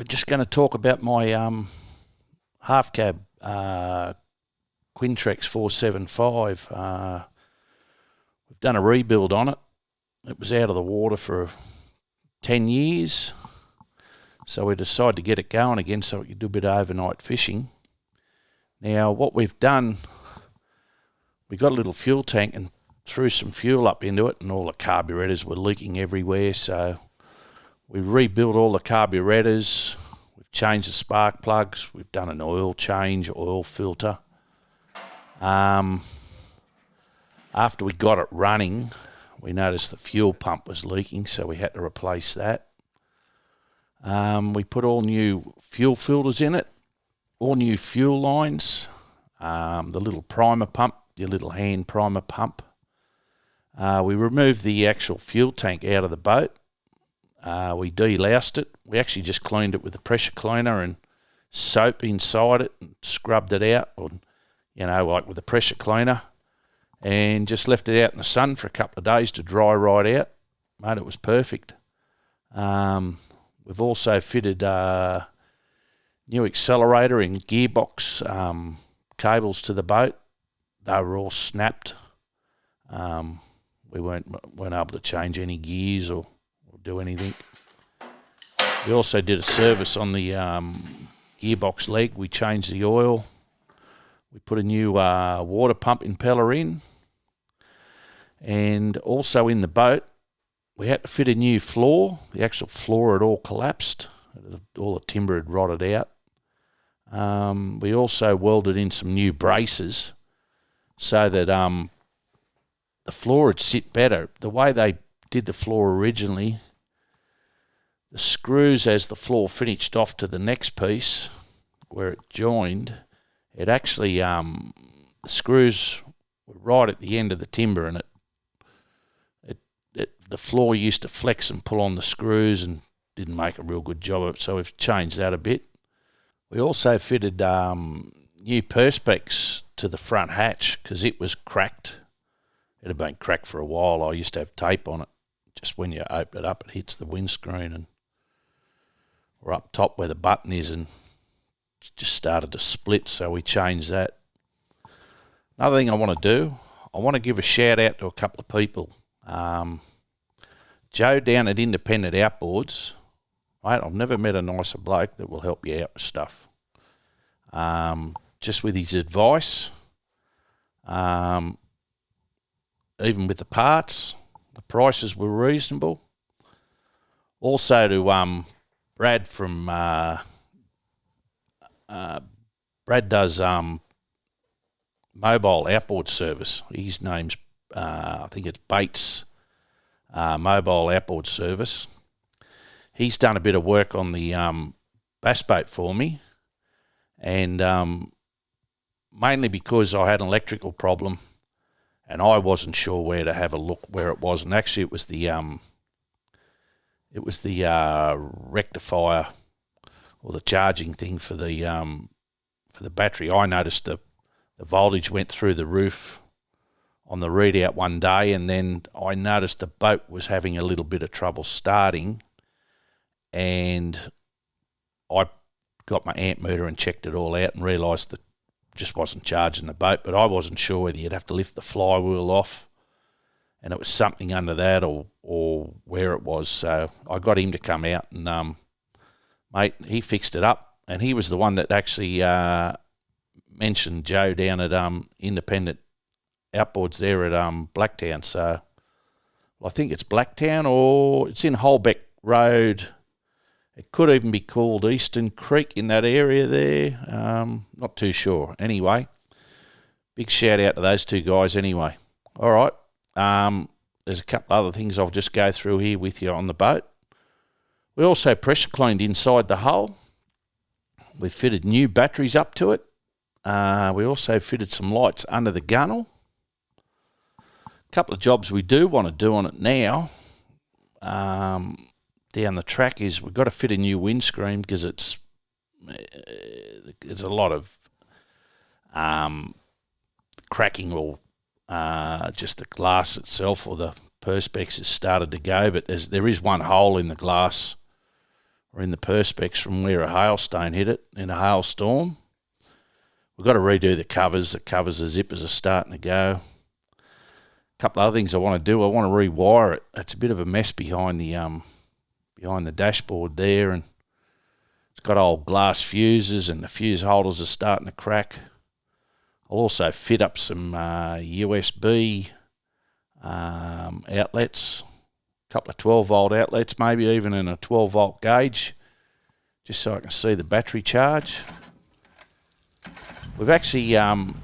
We're just going to talk about my half cab Quintrex 475. We've done a rebuild on it. It was out of the water for 10 years, so we decided to get it going again so we could do a bit of overnight fishing. Now, what we've done, we got a little fuel tank and threw some fuel up into it, and all the carburetors were leaking everywhere, so we rebuilt all the carburetors. We've changed the spark plugs. We've done an oil change, oil filter. After we got it running, we noticed the fuel pump was leaking, so we had to replace that. We put all new fuel filters in it, all new fuel lines, the little primer pump, your little hand primer pump. We removed the actual fuel tank out of the boat. We deloused it. We actually just cleaned it with a pressure cleaner and soap inside it and scrubbed it out, or, like with a pressure cleaner, and just left it out in the sun for a couple of days to dry right out. Mate, it was perfect. We've also fitted new accelerator and gearbox cables to the boat. They were all snapped. We weren't able to change any gears or do anything. We also did a service on the gearbox leg. We changed the oil. We put a new water pump impeller in. And also in the boat, we had to fit a new floor. The actual floor had all collapsed. All the timber had rotted out. We also welded in some new braces so that the floor would sit better. The way they did the floor originally, the screws, as the floor finished off to the next piece where it joined, it actually, the screws were right at the end of the timber, and the floor used to flex and pull on the screws and didn't make a real good job of it, so we've changed that a bit. We also fitted new perspex to the front hatch because it was cracked. It had been cracked for a while. I used to have tape on it. Just when you open it up, it hits the windscreen, and we're up top where the button is, and it just started to split, so we changed that. Another thing I want to do, I want to give a shout out to a couple of people. Joe down at Independent Outboards. Mate, I've never met a nicer bloke that will help you out with stuff. Just with his advice, even with the parts, the prices were reasonable. Also to Brad from Brad does mobile outboard service. His name's I think it's Bates Mobile Outboard Service. He's done a bit of work on the bass boat for me, and mainly because I had an electrical problem and I wasn't sure where to have a look where it was, and actually it was the rectifier or the charging thing for the battery. I noticed the voltage went through the roof on the readout one day, and then I noticed the boat was having a little bit of trouble starting, and I got my amp meter and checked it all out and realised that it just wasn't charging the boat, but I wasn't sure whether you'd have to lift the flywheel off, and it was something under that or where it was. So I got him to come out, and mate, he fixed it up, and he was the one that actually mentioned Joe down at Independent Outboards there at Blacktown. So I think it's Blacktown, or it's in Holbeck Road. It could even be called Eastern Creek in that area there. Not too sure. Anyway, big shout out to those two guys anyway. All right. There's a couple other things I'll just go through here with you on the boat. We also pressure cleaned inside the hull. We fitted new batteries up to it. We also fitted some lights under the gunnel. A couple of jobs we do want to do on it now down the track is we've got to fit a new windscreen because it's a lot of cracking, or just the glass itself or the perspex has started to go, but there is one hole in the glass or in the perspex from where a hailstone hit it in a hailstorm. We've got to redo the covers. The covers, the zippers are starting to go. A couple of other things I want to do. I want to rewire it. It's a bit of a mess behind the dashboard there, and it's got old glass fuses, and the fuse holders are starting to crack. I'll also fit up some USB outlets, a couple of 12-volt outlets, maybe even in a 12-volt gauge, just so I can see the battery charge. We've actually had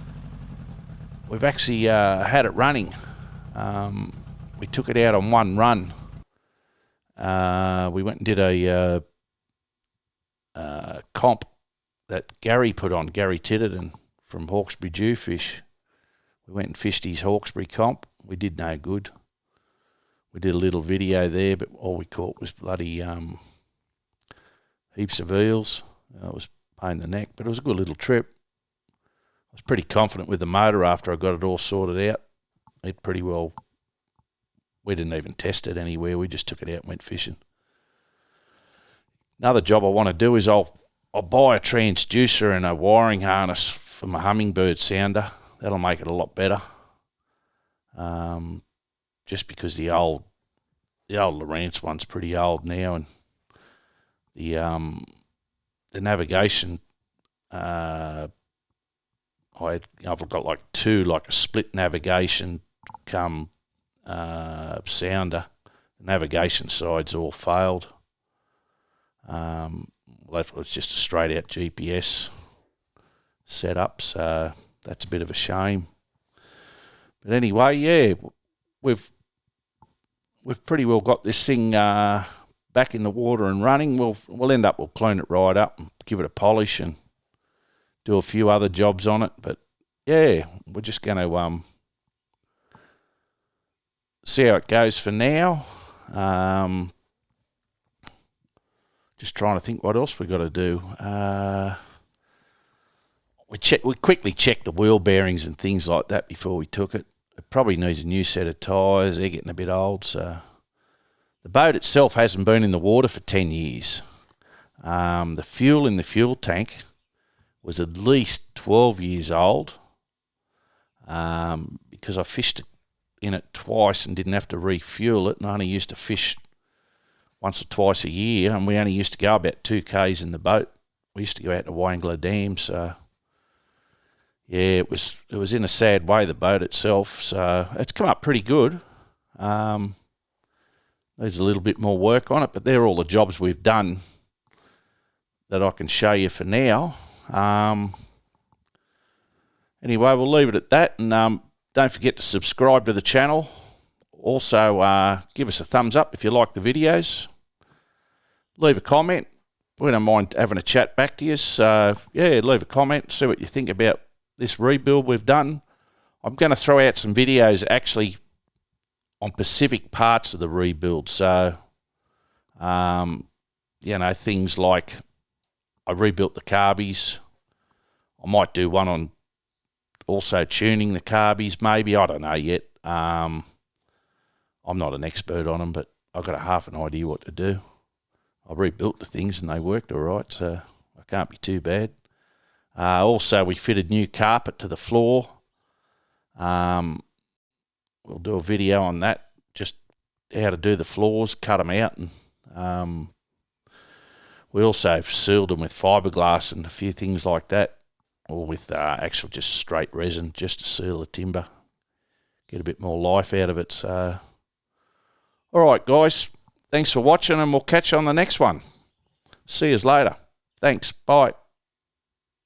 it running. We took it out on one run. We went and did a comp that Gary put on, Gary Titterton from Hawkesbury Jewfish. We went and fished his Hawkesbury comp. We did no good. We did a little video there, but all we caught was bloody heaps of eels. It was a pain in the neck, but it was a good little trip. I was pretty confident with the motor after I got it all sorted out. It pretty well, we didn't even test it anywhere. We just took it out and went fishing. Another job I want to do is I'll buy a transducer and a wiring harness for my Hummingbird sounder. That'll make it a lot better. Just because the old Lowrance one's pretty old now, and the navigation, I've got like two, like a split navigation come sounder. The navigation side's all failed. That was just a straight out GPS setup, so that's a bit of a shame. But anyway, yeah, we've pretty well got this thing back in the water and running. We'll clean it right up and give it a polish and do a few other jobs on it. But yeah, we're just going to see how it goes for now. Just trying to think what else we got to do. We quickly checked the wheel bearings and things like that before we took it. It probably needs a new set of tyres. They're getting a bit old. So the boat itself hasn't been in the water for 10 years. The fuel in the fuel tank was at least 12 years old, because I fished in it twice and didn't have to refuel it, and I only used to fish once or twice a year, and we only used to go about 2 k's in the boat. We used to go out to Wangler Dam, so yeah, it was in a sad way, the boat itself. So it's come up pretty good. There's a little bit more work on it, but they're all the jobs we've done that I can show you for now. Anyway, we'll leave it at that, and don't forget to subscribe to the channel. Also, give us a thumbs up if you like the videos. Leave a comment. We don't mind having a chat back to you. So, yeah, leave a comment, see what you think about this rebuild we've done. I'm going to throw out some videos actually on specific parts of the rebuild. So, things like I rebuilt the carbies. I might do one on also tuning the carbies, maybe. I don't know yet. I'm not an expert on them, but I've got a half an idea what to do. I rebuilt the things and they worked all right, so I can't be too bad. Also, we fitted new carpet to the floor. We'll do a video on that, just how to do the floors, cut them out, and we also sealed them with fiberglass and a few things like that, or with actual just straight resin, just to seal the timber, get a bit more life out of it. So, all right, guys, thanks for watching, and we'll catch you on the next one. See you later. Thanks. Bye.